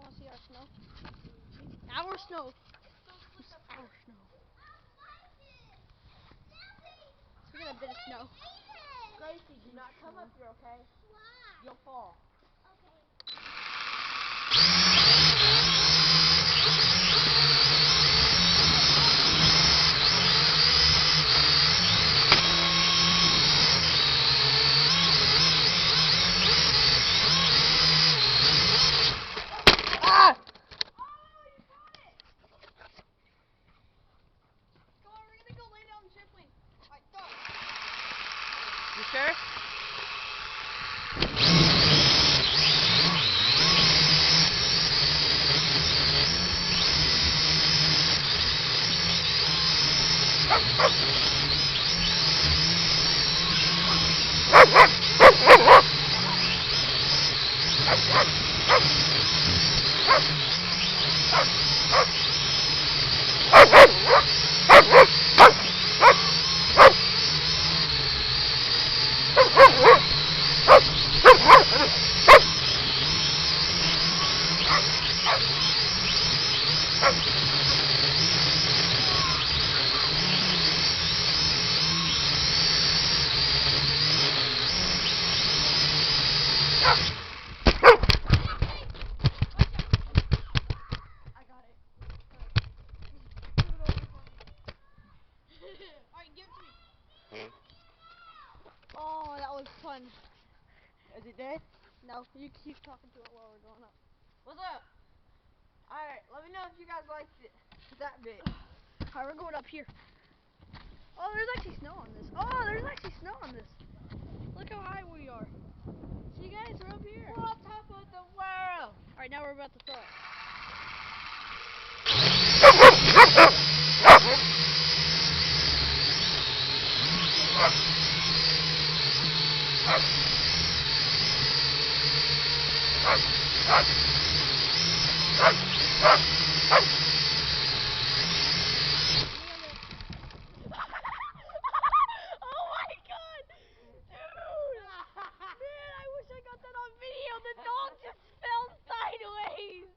want to see our snow? Our snow. It's our snow. So we got a bit of snow. Gracie, do not come up here, okay? Why? You'll fall. Ah! Come on, we're gonna go lay down the trampoline. Alright, go. You sure? Alright, give it to me. Oh, that was fun. Is it dead? No, you keep talking to it while we're going up. What's up? Alright, let me know if you guys liked it. That bit. Alright, we're going up here. Oh, there's actually snow on this. Oh, there's actually snow on this. Look how high we are. See, guys, we're up here. We're on top of the world. Alright, now we're about to throw it. Oh my god! Dude! Man, I wish I got that on video. The dog just fell sideways.